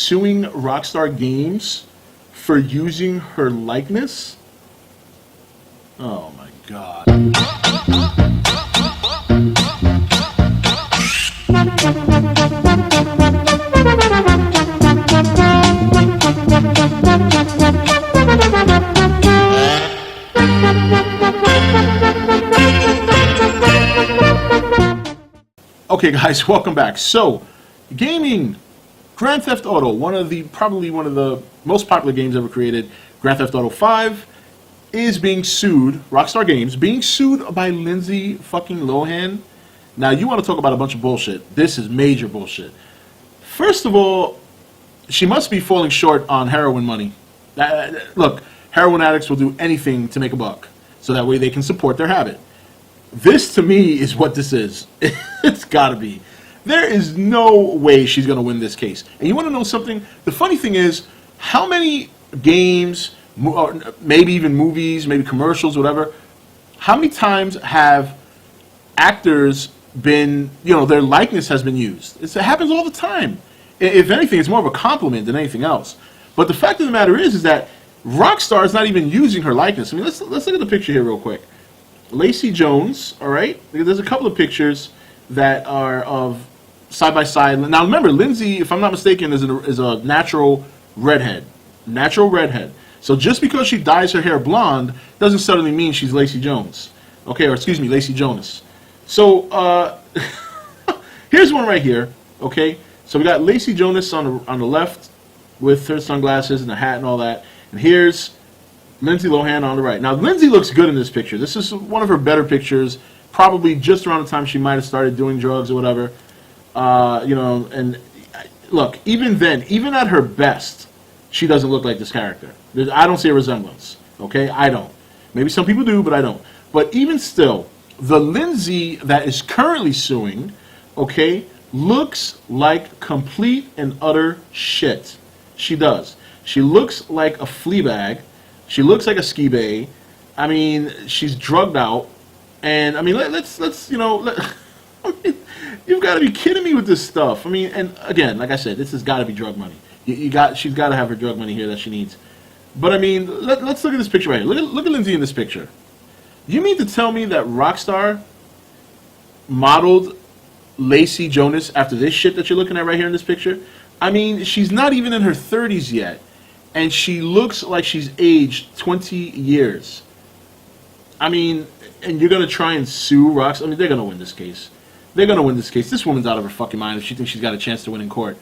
suing Rockstar Games for using her likeness? Oh my God. Okay guys, welcome back. So, gaming, Grand Theft Auto, probably one of the most popular games ever created, Grand Theft Auto 5, is being sued, Rockstar Games, being sued by Lindsay fucking Lohan. Now, you want to talk about a bunch of bullshit. This is major bullshit. First of all, she must be falling short on heroin money. Look, heroin addicts will do anything to make a buck, so that way they can support their habit. This, to me, is what this is. It's gotta be. There is no way she's gonna win this case. And you wanna know something? The funny thing is, how many games, or maybe even movies, maybe commercials, whatever, how many times have actors been, their likeness has been used? It happens all the time. If anything, it's more of a compliment than anything else. But the fact of the matter is that Rockstar is not even using her likeness. I mean, let's look at the picture here real quick. Lacey Jonas, all right? There's a couple of pictures that are of side by side. Now remember, Lindsay, if I'm not mistaken, is a natural redhead. Natural redhead. So just because she dyes her hair blonde doesn't suddenly mean she's Lacey Jonas. Okay, or excuse me, Lacey Jonas. So here's one right here. Okay, so we got Lacey Jonas on the left with her sunglasses and the hat and all that, and here's Lindsay Lohan on the right. Now, Lindsay looks good in this picture. This is one of her better pictures, probably just around the time she might have started doing drugs or whatever. And look, even then, even at her best, she doesn't look like this character. I don't see a resemblance, okay? I don't. Maybe some people do, but I don't. But even still, the Lindsay that is currently suing, okay, looks like complete and utter shit. She does. She looks like a flea bag. She looks like a ski bay. I mean, she's drugged out, and I mean, let's I mean, you've got to be kidding me with this stuff. I mean, and again, like I said, this has got to be drug money. She's got to have her drug money here that she needs. But I mean, let's look at this picture right here. Look at Lindsay in this picture. You mean to tell me that Rockstar modeled Lacey Jonas after this shit that you're looking at right here in this picture? I mean, she's not even in her 30s yet. And she looks like she's aged 20 years. I mean, and you're going to try and sue Rockstar? I mean, they're going to win this case. They're going to win this case. This woman's out of her fucking mind if she thinks she's got a chance to win in court.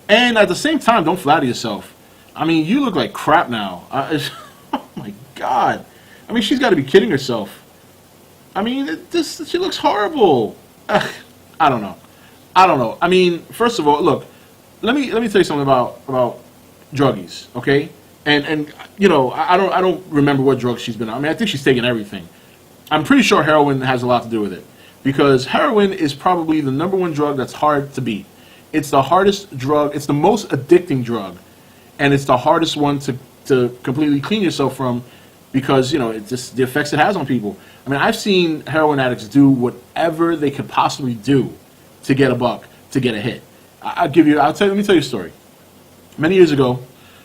And at the same time, don't flatter yourself. I mean, you look like crap now. Oh, my God. I mean, she's got to be kidding herself. I mean, she looks horrible. I don't know. I mean, first of all, look, let me tell you something about druggies, okay? And I don't remember what drugs she's been on. I mean, I think she's taken everything. I'm pretty sure heroin has a lot to do with it, because heroin is probably the #1 drug that's hard to beat. It's the hardest drug. It's the most addicting drug, and it's the hardest one to completely clean yourself from, because it's just the effects it has on people. I mean, I've seen heroin addicts do whatever they could possibly do to get a buck, to get a hit. Let me tell you a story. Many years ago,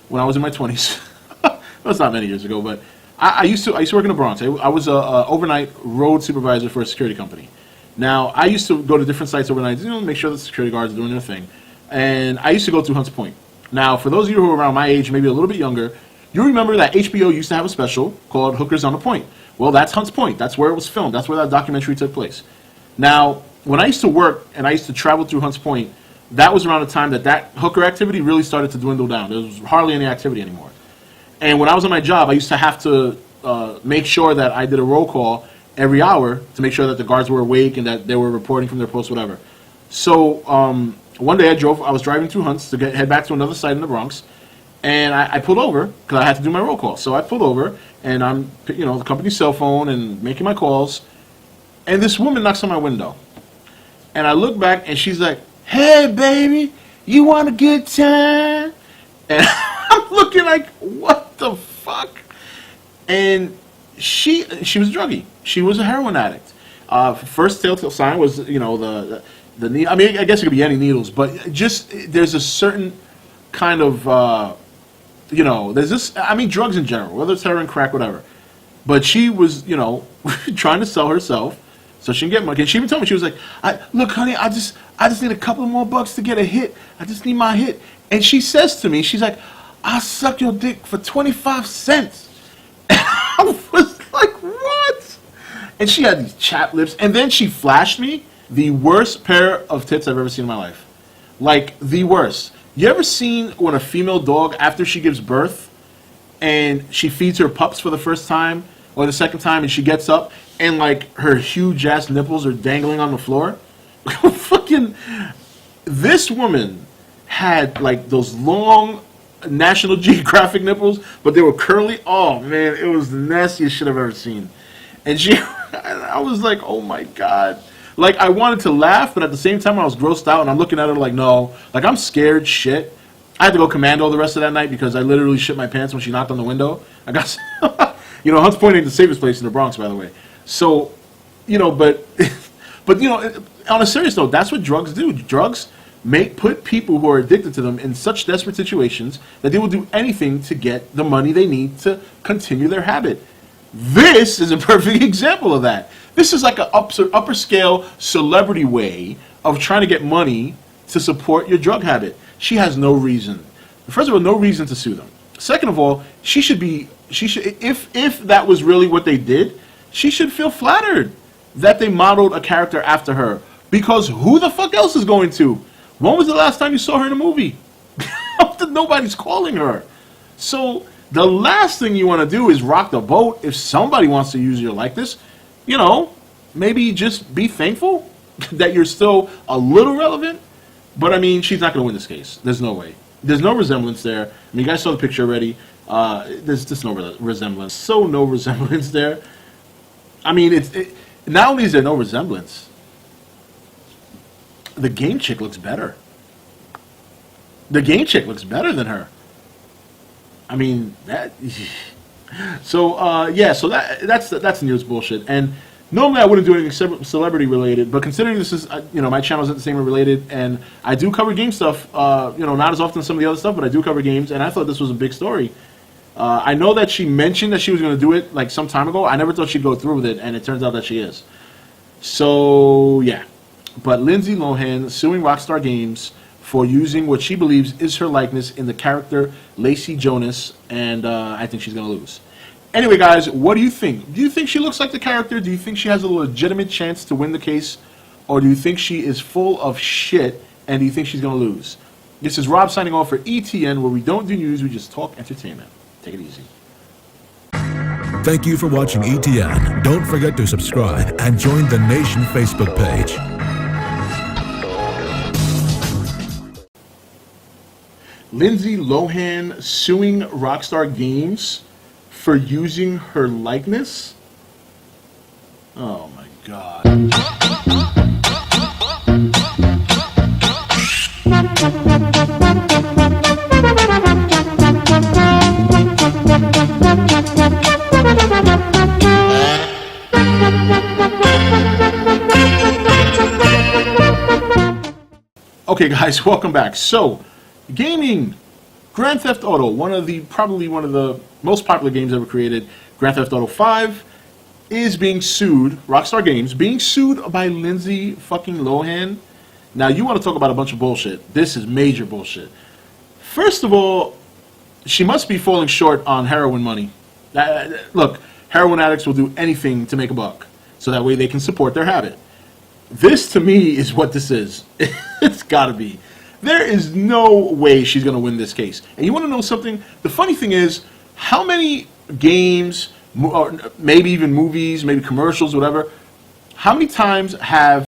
when I was in my 20s, well, it's not many years ago, but I used to work in the Bronx. I was a overnight road supervisor for a security company. Now, I used to go to different sites overnight, make sure the security guards are doing their thing. And I used to go to Hunts Point. Now, for those of you who are around my age, maybe a little bit younger, you remember that HBO used to have a special called Hookers on the Point. Well, that's Hunts Point. That's where it was filmed. That's where that documentary took place. Now, when I used to work and I used to travel through Hunts Point, that was around the time that hooker activity really started to dwindle down. There was hardly any activity anymore. And when I was on my job, I used to have to make sure that I did a roll call every hour to make sure that the guards were awake and that they were reporting from their post, whatever. So one day I was driving through Hunts to head back to another site in the Bronx, and I pulled over because I had to do my roll call. So I pulled over, and I'm the company's cell phone and making my calls, and this woman knocks on my window. And I look back, and she's like, "Hey, baby, you want a good time?" And I'm looking like, what the fuck? And she was a druggie. She was a heroin addict. First telltale sign was, the needle. I mean, I guess it could be any needles, but just there's a certain kind of, you know, there's this, I mean, drugs in general, whether it's heroin, crack, whatever. But she was, you know, trying to sell herself so she can get money. And she even told me, she was like, look, honey, I just need a couple more bucks to get a hit. I just need my hit. And she says to me, she's like, I'll suck your dick for 25 cents. And I was like, what? And she had these chapped lips. And then she flashed me the worst pair of tits I've ever seen in my life. Like, the worst. You ever seen when a female dog, after she gives birth, and she feeds her pups for the first time, or the second time, and she gets up, and, like, her huge-ass nipples are dangling on the floor? Fucking, this woman had, like, those long National Geographic nipples, but they were curly. Oh, man, it was the nastiest shit I've ever seen. And I was like, oh, my God. Like, I wanted to laugh, but at the same time, I was grossed out, and I'm looking at her like, no. Like, I'm scared shit. I had to go commando the rest of that night because I literally shit my pants when she knocked on the window. I got, you know, Hunts Point ain't the safest place in the Bronx, by the way. So, you know, but you know, on a serious note, that's what drugs do. Drugs put people who are addicted to them in such desperate situations that they will do anything to get the money they need to continue their habit. This is a perfect example of that. This is like an upper scale celebrity way of trying to get money to support your drug habit. She has no reason. First of all, no reason to sue them. Second of all, she should, if that was really what they did, she should feel flattered that they modeled a character after her. Because who the fuck else is going to? When was the last time you saw her in a movie? Nobody's calling her. So the last thing you want to do is rock the boat. If somebody wants to use your likeness, you know, maybe just be thankful that you're still a little relevant. But, I mean, she's not going to win this case. There's no way. There's no resemblance there. I mean, you guys saw the picture already. There's just no resemblance. So no resemblance there. I mean, not only is there no resemblance, the game chick looks better. The game chick looks better than her. I mean, that... So, yeah, so that's the newest bullshit. And normally I wouldn't do anything celebrity related, but considering this is, you know, my channel is entertainment related, and I do cover game stuff, you know, not as often as some of the other stuff, but I do cover games, and I thought this was a big story. I know that she mentioned that she was going to do it, like, some time ago. I never thought she'd go through with it, and it turns out that she is. So, yeah. But Lindsay Lohan suing Rockstar Games for using what she believes is her likeness in the character Lacey Jonas, and I think she's going to lose. Anyway, guys, what do you think? Do you think she looks like the character? Do you think she has a legitimate chance to win the case? Or do you think she is full of shit, and do you think she's going to lose? This is Rob signing off for ETN, where we don't do news, we just talk entertainment. Take it easy. Thank you for watching ETN. Don't forget to subscribe and join the Nation Facebook page. Lindsay Lohan suing Rockstar Games for using her likeness? Oh my God. Okay guys, welcome back. So, gaming, Grand Theft Auto, probably one of the most popular games ever created, Grand Theft Auto 5, is being sued, Rockstar Games, being sued by Lindsay fucking Lohan. Now, you want to talk about a bunch of bullshit. This is major bullshit. First of all, she must be falling short on heroin money. Look, heroin addicts will do anything to make a buck, so that way they can support their habit. This, to me, is what this is. It's gotta be. There is no way she's going to win this case. And you want to know something? The funny thing is, how many games, or maybe even movies, maybe commercials, whatever, how many times have